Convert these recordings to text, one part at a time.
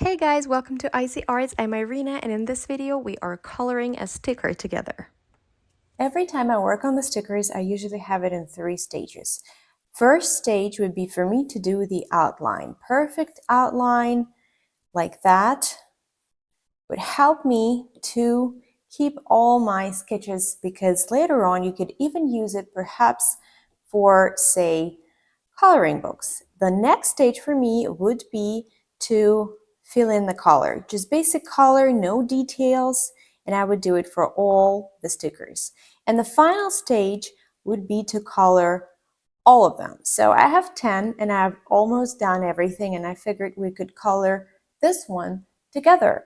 Hey guys, welcome to Icy Arts. I'm Irina, and in this video we are coloring a sticker together. Every time I work on the stickers, I usually have it in 3 stages. First stage would be for me to do the outline. Perfect outline like that would help me to keep all my sketches, because later on you could even use it perhaps for, say, coloring books. The next stage for me would be to fill in the color, just basic color, no details, and I would do it for all the stickers. And the final stage would be to color all of them. So I have 10 and I've almost done everything, and I figured we could color this one together.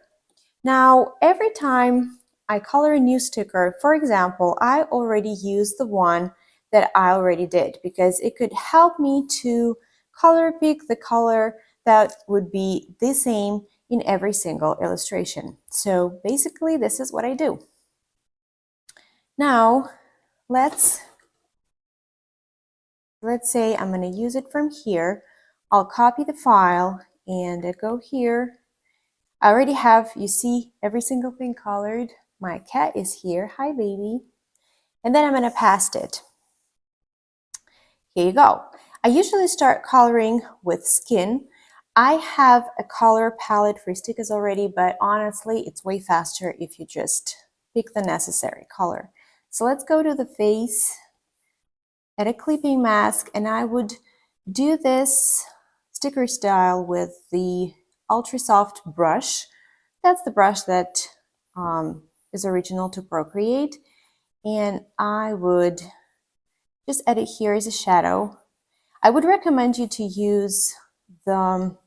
Now, every time I color a new sticker, for example, I already used the one that I already did because it could help me to color pick the color that would be the same in every single illustration. So basically, this is what I do. Now, let's say I'm going to use it from here. I'll copy the file and go here. I already have, you see, every single thing colored. My cat is here. Hi, baby. And then I'm going to paste it. Here you go. I usually start coloring with skin. I have a color palette for stickers already, but honestly, it's way faster if you just pick the necessary color. So let's go to the face, add a clipping mask, and I would do this sticker style with the Ultra Soft brush. That's the brush that is original to Procreate. And I would just add it here as a shadow. I would recommend you to use the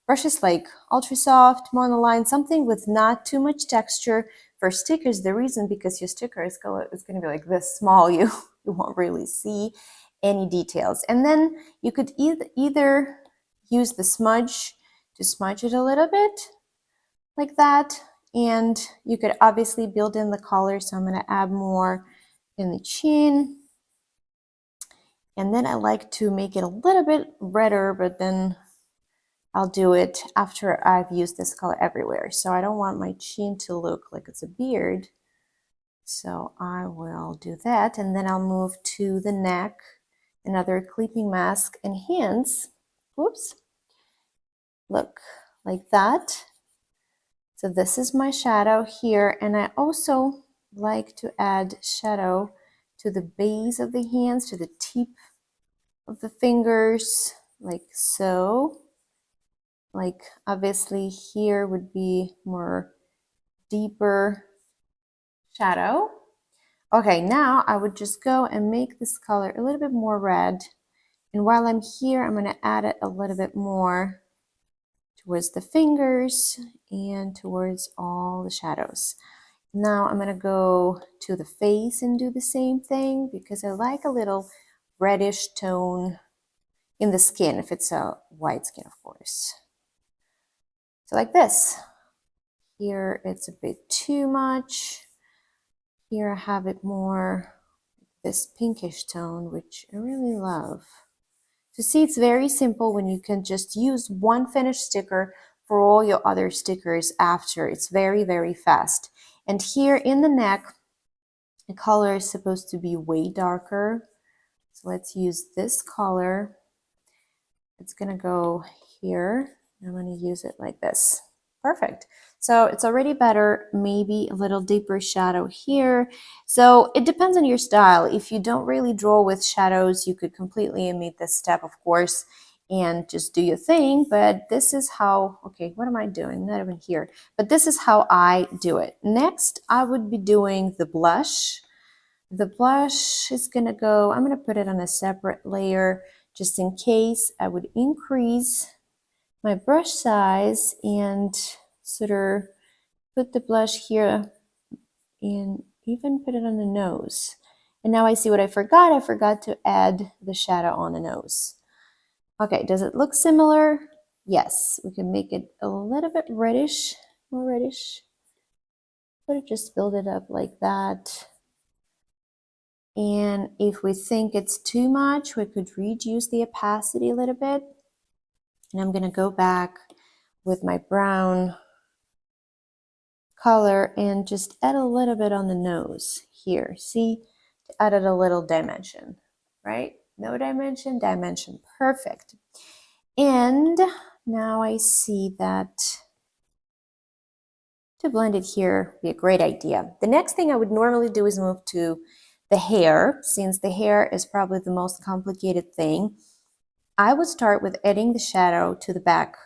brushes like Ultra Soft, Monoline, something with not too much texture for stickers. The reason, because your sticker is going to be like this small, you won't really see any details. And then you could either use the smudge to smudge it a little bit like that, and you could obviously build in the color. So I'm going to add more in the chin, and then I like to make it a little bit redder, but then I'll do it after I've used this color everywhere. So I don't want my chin to look like it's a beard. So I will do that, and then I'll move to the neck, another clipping mask, and hands. Whoops. Look, like that. So this is my shadow here, and I also like to add shadow to the base of the hands, to the tip of the fingers, like so. Like obviously here would be more deeper shadow. Okay, now I would just go and make this color a little bit more red. And while I'm here, I'm going to add it a little bit more towards the fingers and towards all the shadows. Now I'm going to go to the face and do the same thing, because I like a little reddish tone in the skin, if it's a white skin, of course. So like this. Here it's a bit too much. Here I have it more this pinkish tone, which I really love. So see, it's very simple when you can just use one finished sticker for all your other stickers after. It's very, very fast. And here in the neck, the color is supposed to be way darker. So let's use this color. It's gonna go here. I'm gonna use it like this. Perfect. So it's already better, maybe a little deeper shadow here. So it depends on your style. If you don't really draw with shadows, you could completely omit this step, of course, and just do your thing. But this is how, okay, what am I doing? Not even here. But this is how I do it. Next, I would be doing the blush. The blush is gonna go, I'm gonna put it on a separate layer just in case. I would increase my brush size and sort of put the blush here and even put it on the nose. And now I see what I forgot. I forgot to add the shadow on the nose. Okay, does it look similar? Yes, we can make it a little bit reddish, more reddish. Sort of just build it up like that. And if we think it's too much, we could reduce the opacity a little bit. And I'm going to go back with my brown color and just add a little bit on the nose here. See, added a little dimension, right? No dimension, dimension, perfect. And now I see that to blend it here would be a great idea. The next thing I would normally do is move to the hair. Since the hair is probably the most complicated thing, I would start with adding the shadow to the back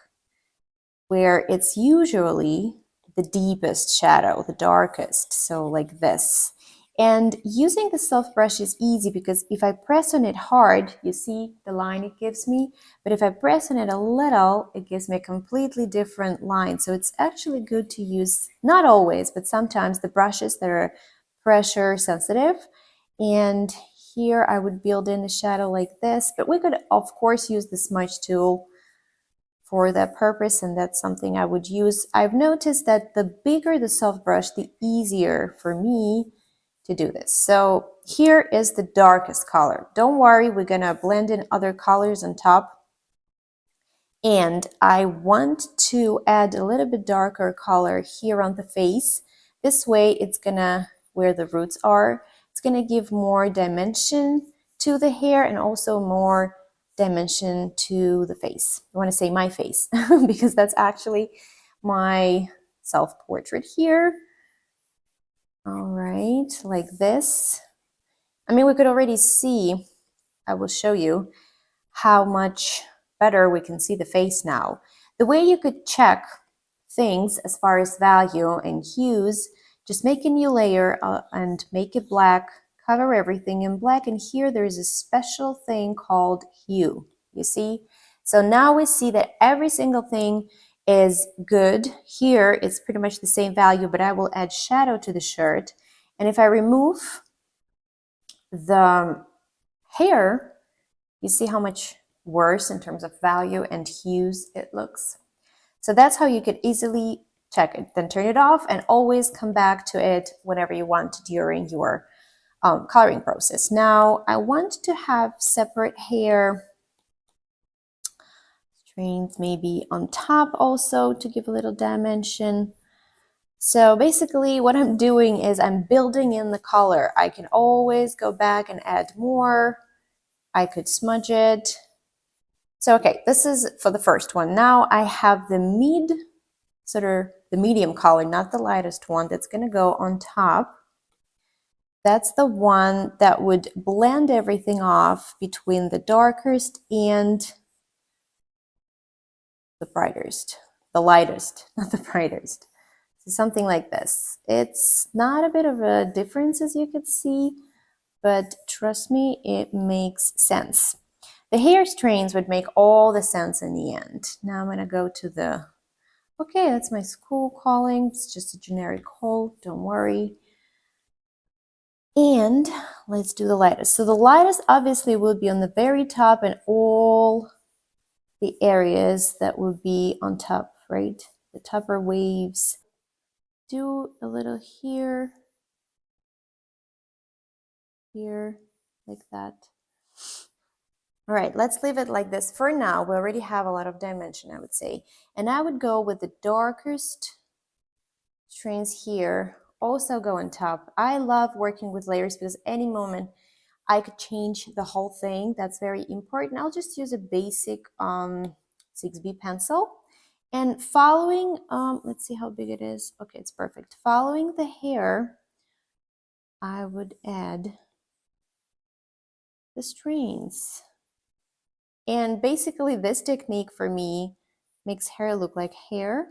where it's usually the deepest shadow, the darkest, so like this. And using the soft brush is easy because if I press on it hard, you see the line it gives me, but if I press on it a little, it gives me a completely different line. So it's actually good to use, not always, but sometimes the brushes that are pressure sensitive. And here I would build in the shadow like this, but we could of course use the smudge tool for that purpose, and that's something I would use. I've noticed that the bigger the soft brush, the easier for me to do this. So here is the darkest color. Don't worry, we're gonna blend in other colors on top. And I want to add a little bit darker color here on the face. This way it's gonna, where the roots are, it's gonna give more dimension to the hair and also more dimension to the face. I want to say my face because that's actually my self-portrait here. All right, like this. I mean, we could already see, I will show you how much better we can see the face now. The way you could check things as far as value and hues, just make a new layer and make it black, cover everything in black, and here there is a special thing called hue, you see? So now we see that every single thing is good. Here it's pretty much the same value, but I will add shadow to the shirt. And if I remove the hair, you see how much worse in terms of value and hues it looks. So that's how you could easily check it. Then turn it off and always come back to it whenever you want during your coloring process. Now I want to have separate hair strands maybe on top also to give a little dimension. So basically what I'm doing is I'm building in the color. I can always go back and add more. I could smudge it. So, okay, this is for the first one. Now I have the the medium color, not the lightest one, that's gonna go on top. That's the one that would blend everything off between the darkest and the brightest, the lightest, not the brightest. So something like this. It's not a bit of a difference as you could see, but trust me, it makes sense. The hair strands would make all the sense in the end. Now I'm gonna go to the, okay, that's my school calling. It's just a generic call, don't worry. And let's do the lightest. So the lightest obviously will be on the very top and all the areas that would be on top, right? The topper waves. Do a little here, here, like that. All right, let's leave it like this for now. We already have a lot of dimension, I would say. And I would go with the darkest strands here, also go on top. I love working with layers because any moment I could change the whole thing. That's very important. I'll just use a basic 6B pencil. And following, let's see how big it is. Okay, it's perfect. Following the hair, I would add the strands. And basically this technique for me makes hair look like hair.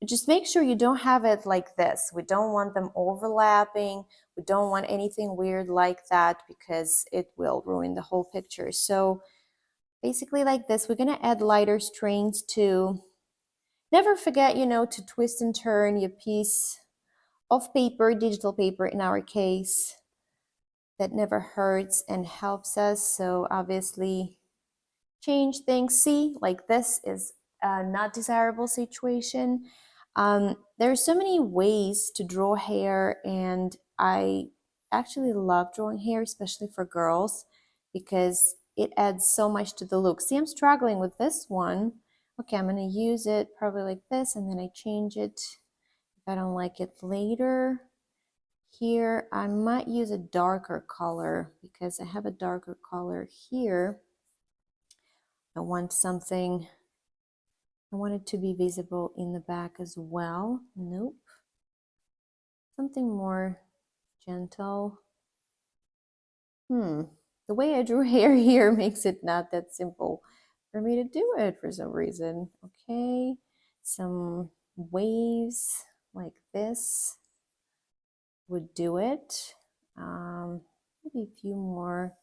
But just make sure you don't have it like this. We don't want them overlapping. We don't want anything weird like that because it will ruin the whole picture. So basically like this, we're gonna add lighter strands too. Never forget, you know, to twist and turn your piece of paper, digital paper in our case. That never hurts and helps us. So obviously change things. See, like this is a not desirable situation. There's so many ways to draw hair, and I actually love drawing hair, especially for girls, because it adds so much to the look. See, I'm struggling with this one. Okay, I'm gonna use it probably like this, and then I change it if I don't like it later. Here, I might use a darker color because I have a darker color here. I want something, I want it to be visible in the back as well. Nope. Something more gentle. The way I drew hair here makes it not that simple for me to do it for some reason. Okay, some waves like this would do it. Maybe a few more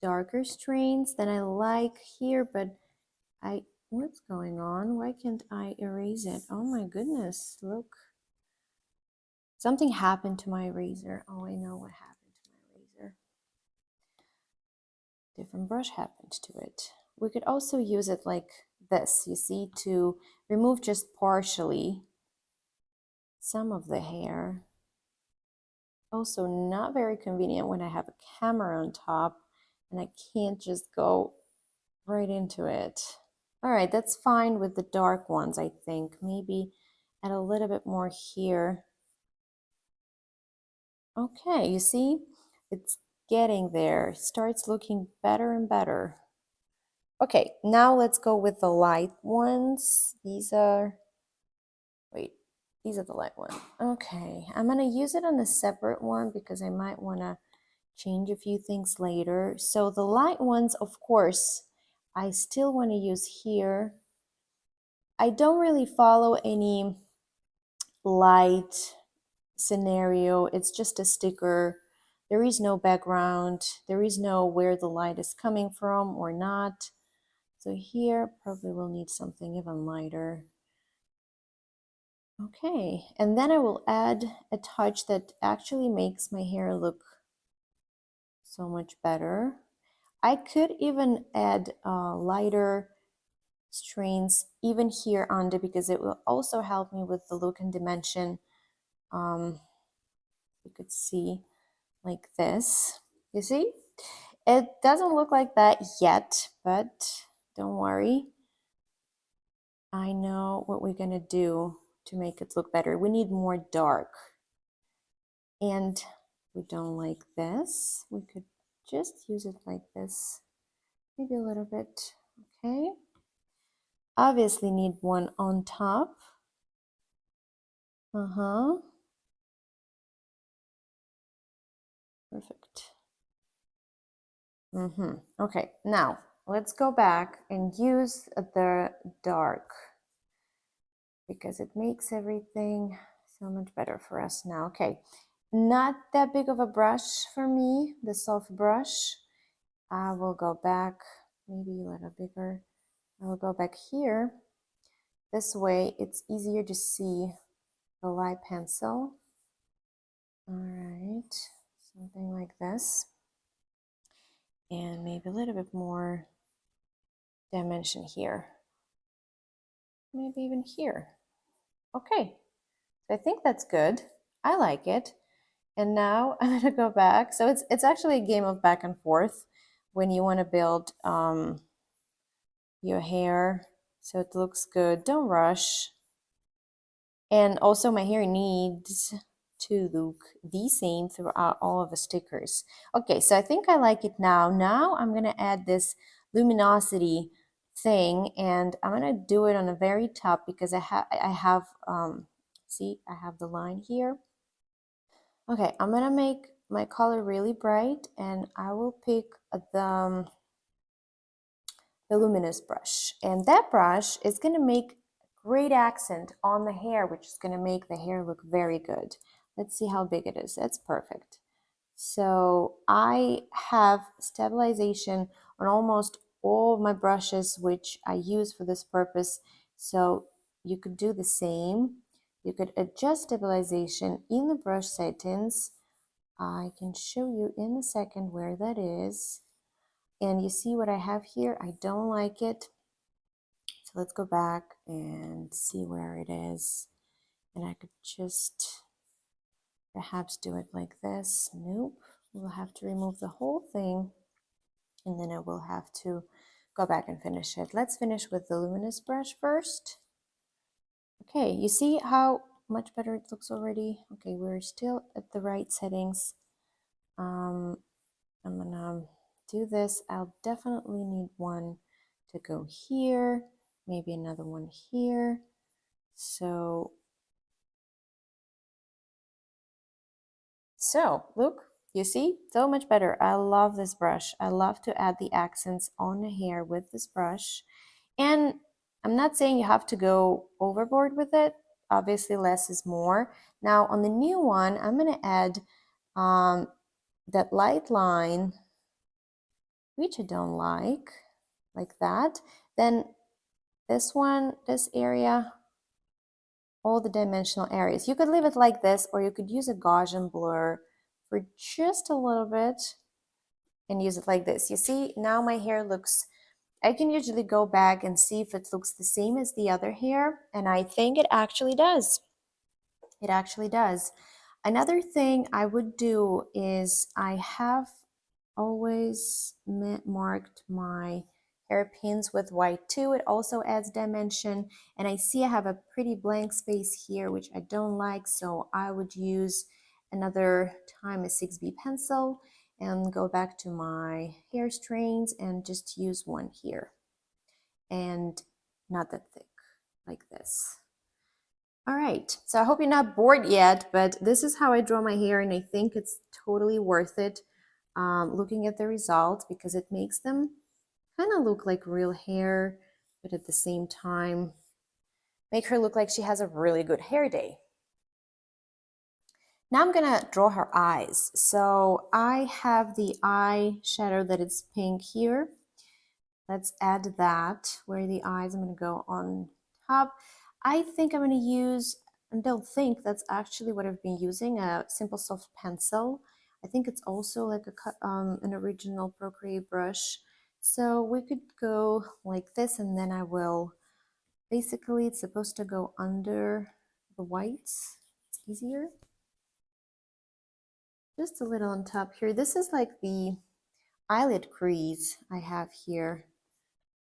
darker strains than I like here, but what's going on? Why can't I erase it? Oh my goodness, look. Something happened to my eraser. Oh, I know what happened to my eraser. Different brush happened to it. We could also use it like this, you see, to remove just partially some of the hair. Also not very convenient when I have a camera on top and I can't just go right into it. All right, that's fine with the dark ones, I think. Maybe add a little bit more here. Okay, you see, it's getting there. It starts looking better and better. Okay, now let's go with the light ones. These are the light ones. Okay, I'm gonna use it on a separate one because I might wanna change a few things later. So the light ones, of course, I still wanna use here. I don't really follow any light scenario. It's just a sticker. There is no background. There is no where the light is coming from or not. So here probably we'll need something even lighter. Okay, and then I will add a touch that actually makes my hair look so much better. I could even add lighter strains even here under because it will also help me with the look and dimension. You could see like this. You see? It doesn't look like that yet, but don't worry. I know what we're gonna do to make it look better. We need more dark. And we don't like this. We could just use it like this. Maybe a little bit, okay? Obviously need one on top. Perfect. Okay, now let's go back and use the dark because it makes everything so much better for us now. Okay, not that big of a brush for me, the soft brush. I will go back, maybe a little bigger. I will go back here. This way it's easier to see the light pencil. All right, something like this. And maybe a little bit more dimension here. Maybe even here. Okay, so I think that's good. I like it. And now I'm gonna go back. So it's actually a game of back and forth when you want to build your hair so it looks good. Don't rush. And also my hair needs to look the same throughout all of the stickers. Okay, so I think I like it now. Now I'm gonna add this luminosity thing and I'm gonna do it on the very top because I have see, I have the line here. Okay, I'm gonna make my color really bright and I will pick the luminous brush. And that brush is gonna make a great accent on the hair, which is gonna make the hair look very good. Let's see how big it is. That's perfect. So I have stabilization on almost all of my brushes, which I use for this purpose. So you could do the same. You could adjust stabilization in the brush settings. I can show you in a second where that is. And you see what I have here? I don't like it. So let's go back and see where it is. And I could just perhaps do it like this. Nope. We'll have to remove the whole thing. And then I will have to go back and finish it. Let's finish with the luminous brush first. Okay, you see how much better it looks already? Okay, we're still at the right settings. I'm gonna do this. I'll definitely need one to go here, maybe another one here. So look, you see, so much better. I love this brush. I love to add the accents on the hair with this brush. And I'm not saying you have to go overboard with it. Obviously, less is more. Now, on the new one, I'm going to add that light line, which I don't like that. Then this one, this area, all the dimensional areas. You could leave it like this, or you could use a Gaussian blur for just a little bit and use it like this. You see, now my hair looks, I can usually go back and see if it looks the same as the other hair, and I think it actually does. It actually does. Another thing I would do is I have always marked my hairpins with white too. It also adds dimension, and I see I have a pretty blank space here which I don't like, so I would use another time a 6B pencil and go back to my hair strains and just use one here, and not that thick, like this. All right, so I hope you're not bored yet, but this is how I draw my hair, and I think it's totally worth it looking at the result, because it makes them kind of look like real hair, but at the same time, make her look like she has a really good hair day. Now I'm gonna draw her eyes. So I have the eyeshadow that is pink here. Let's add that where the eyes, I'm gonna go on top. I think I'm gonna use, and don't think, that's actually what I've been using, a simple soft pencil. I think it's also like an original Procreate brush. So we could go like this, and then I will, basically it's supposed to go under the whites. It's easier. Just a little on top here. This is like the eyelid crease I have here,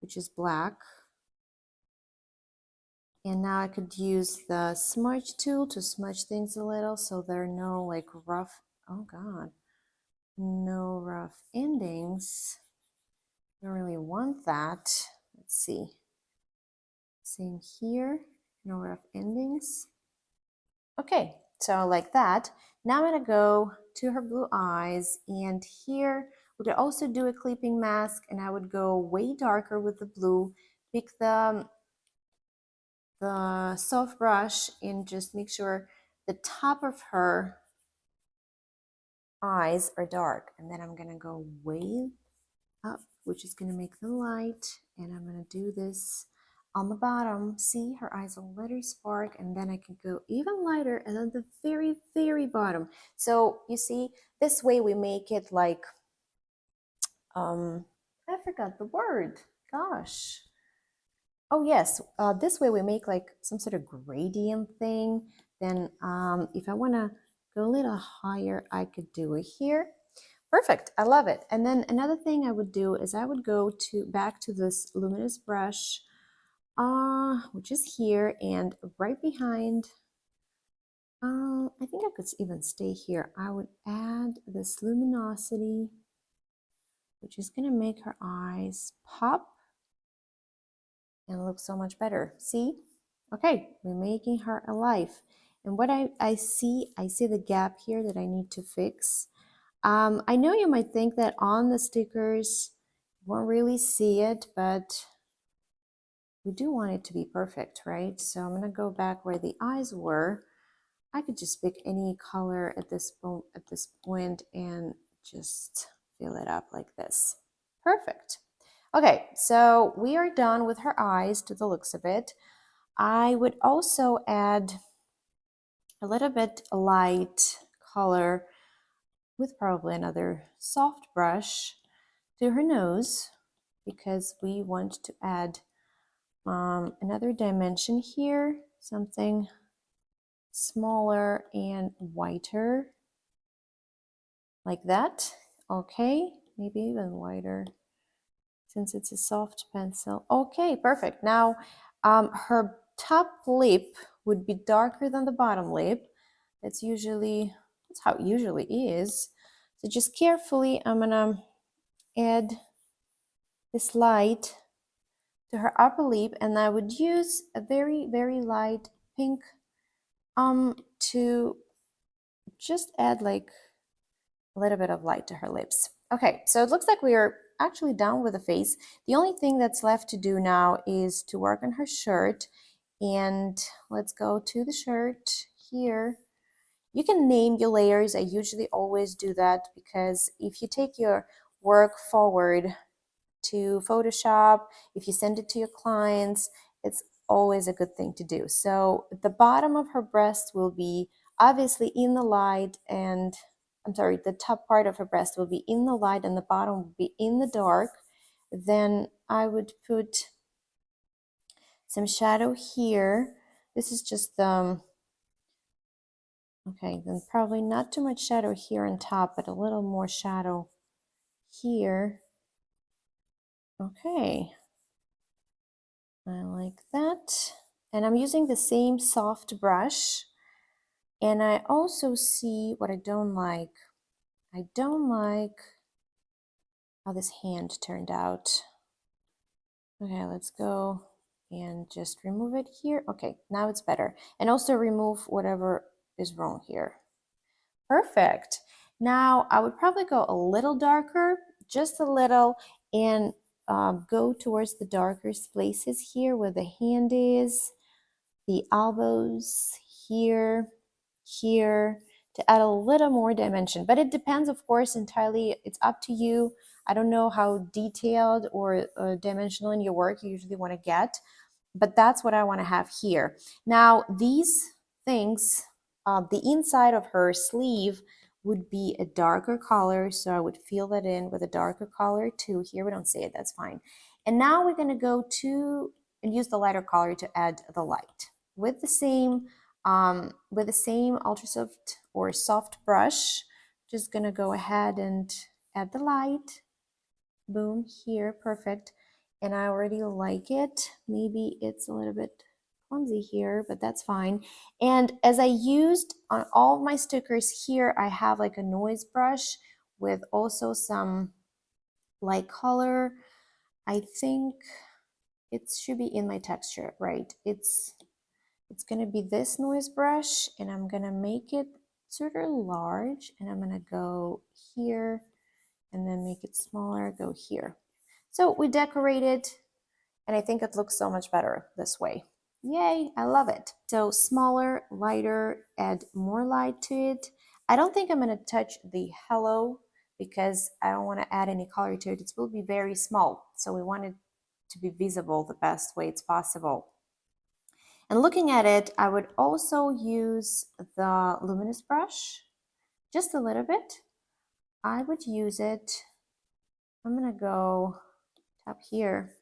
which is black. And now I could use the smudge tool to smudge things a little so there are no like rough, oh God, no rough endings. Don't really want that. Let's see. Same here, no rough endings. Okay, so like that. Now I'm gonna go to her blue eyes, and here we could also do a clipping mask, and I would go way darker with the blue, pick the soft brush and just make sure the top of her eyes are dark, and then I'm gonna go way up, which is gonna make them light, and I'm gonna do this on the bottom. See, her eyes already spark, and then I can go even lighter and on the very bottom. So you see, this way we make it like I forgot the word, gosh. Oh yes, this way we make like some sort of gradient thing. Then if I want to go a little higher, I could do it here. Perfect, I love it. And then another thing I would do is I would go back to this luminous brush, which is here, and right behind, I think I could even stay here. I would add this luminosity, which is gonna make her eyes pop and look so much better. See? Okay, we're making her alive. And what I see the gap here that I need to fix. I know you might think that on the stickers, you won't really see it, but we do want it to be perfect, right? So I'm gonna go back where the eyes were. I could just pick any color at this point and just fill it up like this. Perfect. Okay, so we are done with her eyes to the looks of it. I would also add a little bit light color with probably another soft brush to her nose, because we want to add another dimension here, something smaller and whiter, like that. Okay, maybe even whiter. since it's a soft pencil. Okay, perfect. Now, her top lip would be darker than the bottom lip. That's how it usually is. So just carefully, I'm gonna add this light to her upper lip, and I would use a very, very light pink to just add like a little bit of light to her lips. Okay, so it looks like we are actually done with the face. The only thing that's left to do now is to work on her shirt. And let's go to the shirt here. You can name your layers. I usually always do that because if you take your work forward to Photoshop, if you send it to your clients, it's always a good thing to do. So the bottom of her breast will be obviously in the light, and I'm sorry, the top part of her breast will be in the light and the bottom will be in the dark. Then I would put some shadow here. This is just okay, then probably not too much shadow here on top, but a little more shadow here. Okay, I like that. And I'm using the same soft brush. And I also see what I don't like. I don't like how this hand turned out. Okay, let's go and just remove it here. Okay, now it's better. And also remove whatever is wrong here. Perfect. Now I would probably go a little darker, just a little, and go towards the darker places here where the hand is, the elbows here, here, to add a little more dimension. But it depends, of course, entirely. It's up to you. I don't know how detailed or dimensional in your work you usually want to get, but that's what I want to have here. Now, these things, the inside of her sleeve would be a darker color, so I would fill that in with a darker color too. Here we don't see it, that's fine. And now we're going to go to and use the lighter color to add the light with the same ultra soft or soft brush. Just going to go ahead and add the light. Boom, here, perfect. And I already like it. Maybe it's a little bit clumsy here, but that's fine. And as I used on all of my stickers here, I have like a noise brush with also some light color. I think it should be in my texture, right? It's gonna be this noise brush, and I'm gonna make it sort of large, and I'm gonna go here and then make it smaller, go here. So we decorated, and I think it looks so much better this way. Yay, I love it. So smaller, lighter, add more light to it. I don't think I'm gonna touch the hello because I don't wanna add any color to it. It will be very small, so we want it to be visible the best way it's possible. And looking at it, I would also use the luminous brush, just a little bit. I would use it, I'm gonna go up here,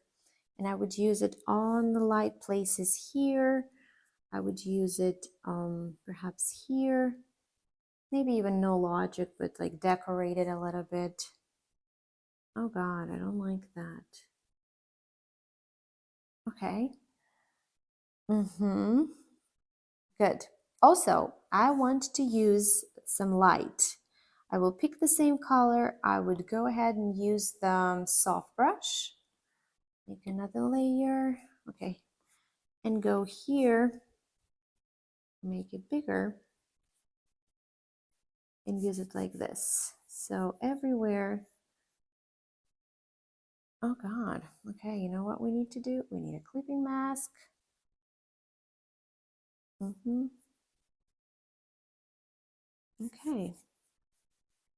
and I would use it on the light places here. I would use it perhaps here, maybe even no logic, but like decorate it a little bit. Oh God, I don't like that. Okay. Good. Also, I want to use some light. I will pick the same color. I would go ahead and use the soft brush. Make another layer. Okay. And go here, make it bigger, and use it like this. So everywhere. Oh God. Okay, you know what we need to do? We need a clipping mask. Okay.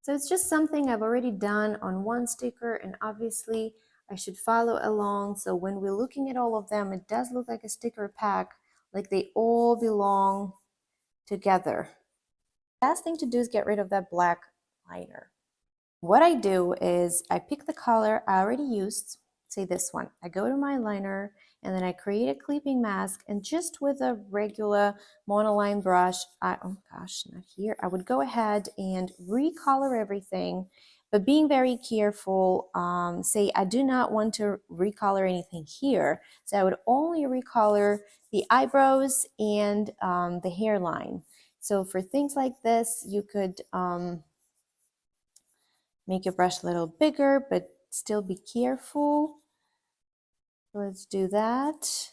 So it's just something I've already done on one sticker, and obviously I should follow along. So when we're looking at all of them, it does look like a sticker pack, like they all belong together. Last thing to do is get rid of that black liner. What I do is I pick the color I already used, say this one. I go to my liner and then I create a clipping mask, and just with a regular monoline brush, oh gosh, not here. I would go ahead and recolor everything, but being very careful. Say I do not want to recolor anything here, so I would only recolor the eyebrows and the hairline. So for things like this, you could make your brush a little bigger, but still be careful. Let's do that.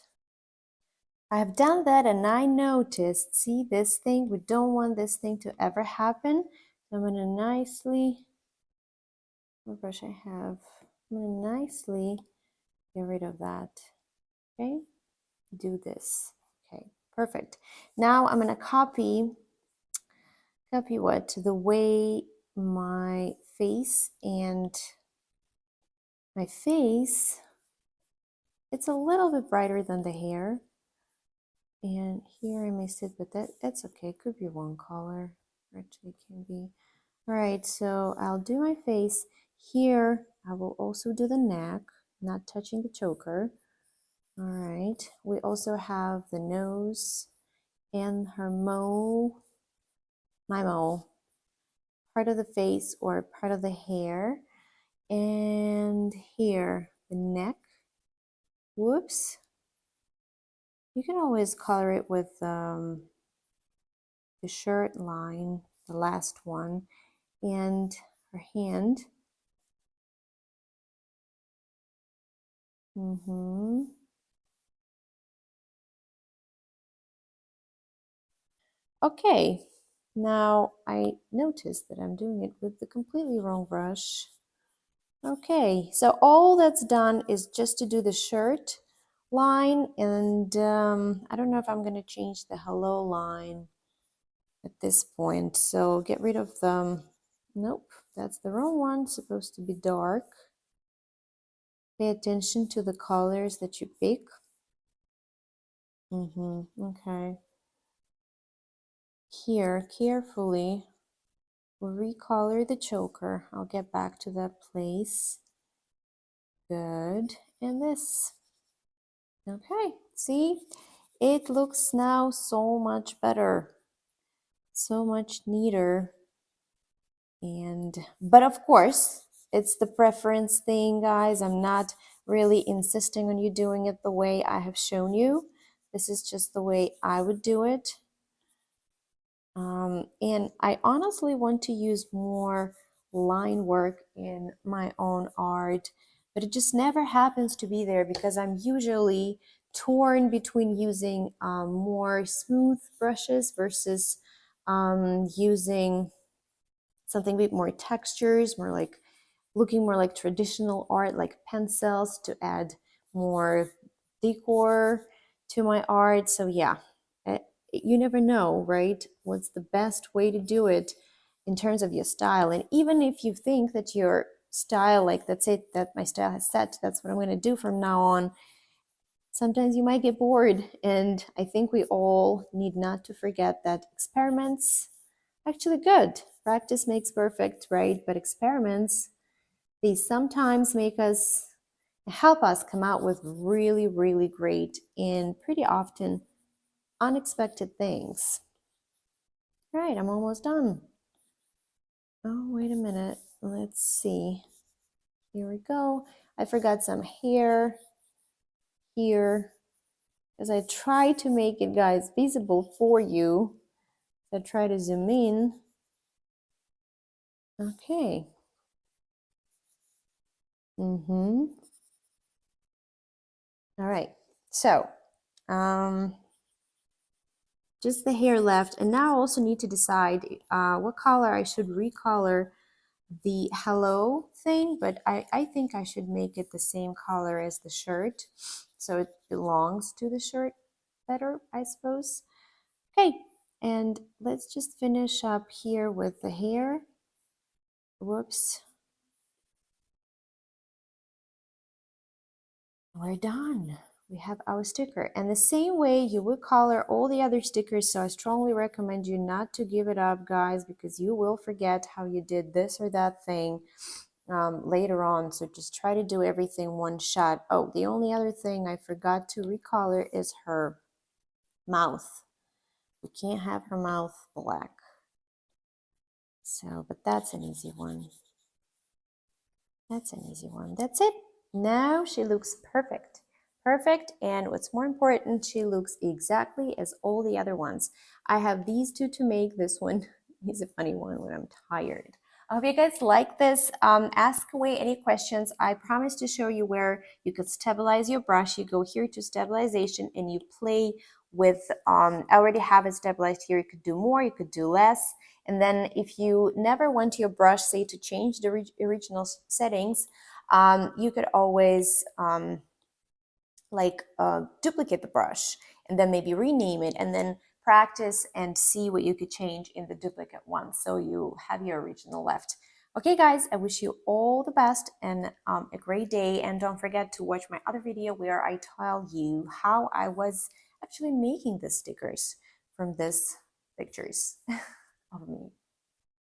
I have done that and I noticed, see this thing, we don't want this thing to ever happen. So I'm gonna nicely, what brush I have? I'm gonna nicely get rid of that, okay? Do this, okay, perfect. Now I'm gonna copy what? The way my face it's a little bit brighter than the hair. And here I missed it, but that's okay. It could be one color. Actually, it can be. All right, so I'll do my face. Here, I will also do the neck, not touching the choker. All right, we also have the nose and her my mole, part of the face or part of the hair. And here, the neck. Whoops. You can always color it with the shirt line, the last one, and her hand. Okay, now I noticed that I'm doing it with the completely wrong brush. Okay, so all that's done is just to do the shirt line, and I don't know if I'm going to change the hello line at this point. So get rid of the, nope, that's the wrong one, it's supposed to be dark. Pay attention to the colors that you pick. Okay. Here, carefully recolor the choker. I'll get back to that place. Good. And this. Okay, see? It looks now so much better. So much neater. But of course, it's the preference thing, guys. I'm not really insisting on you doing it the way I have shown you. This is just the way I would do it. And I honestly want to use more line work in my own art, but it just never happens to be there because I'm usually torn between using more smooth brushes versus using something with more textures, more like looking more like traditional art, like pencils to add more decor to my art. So yeah, you never know, right? What's the best way to do it in terms of your style. And even if you think that your style, like that's it, that my style has set, that's what I'm going to do from now on, sometimes you might get bored. And I think we all need not to forget that experiments actually good. Practice makes perfect, right? But experiments, they sometimes help us come out with really, really great and pretty often unexpected things. All right, I'm almost done. Oh, wait a minute. Let's see. Here we go. I forgot some hair here because I try to make it, guys, visible for you. So try to zoom in. Okay. All right. So, just the hair left. And now I also need to decide what color I should recolor the hello thing, but I think I should make it the same color as the shirt. So it belongs to the shirt better, I suppose. Okay, and let's just finish up here with the hair. Whoops. We're done. We have our sticker. And the same way you would color all the other stickers, so I strongly recommend you not to give it up, guys, because you will forget how you did this or that thing later on. So just try to do everything one shot. Oh, the only other thing I forgot to recolor is her mouth. We can't have her mouth black. So, but that's an easy one. That's an easy one. That's it. Now she looks perfect. Perfect, and what's more important, she looks exactly as all the other ones. I have these two to make. This one is a funny one when I'm tired. I hope you guys like this. Ask away any questions. I promise to show you where you could stabilize your brush. You go here to stabilization and you play with, I already have it stabilized here. You could do more, you could do less. And then if you never want your brush, say, to change the original settings, you could always duplicate the brush and then maybe rename it and then practice and see what you could change in the duplicate one so you have your original left. Okay guys, I wish you all the best and a great day, and don't forget to watch my other video where I tell you how I was actually making the stickers from these pictures of me.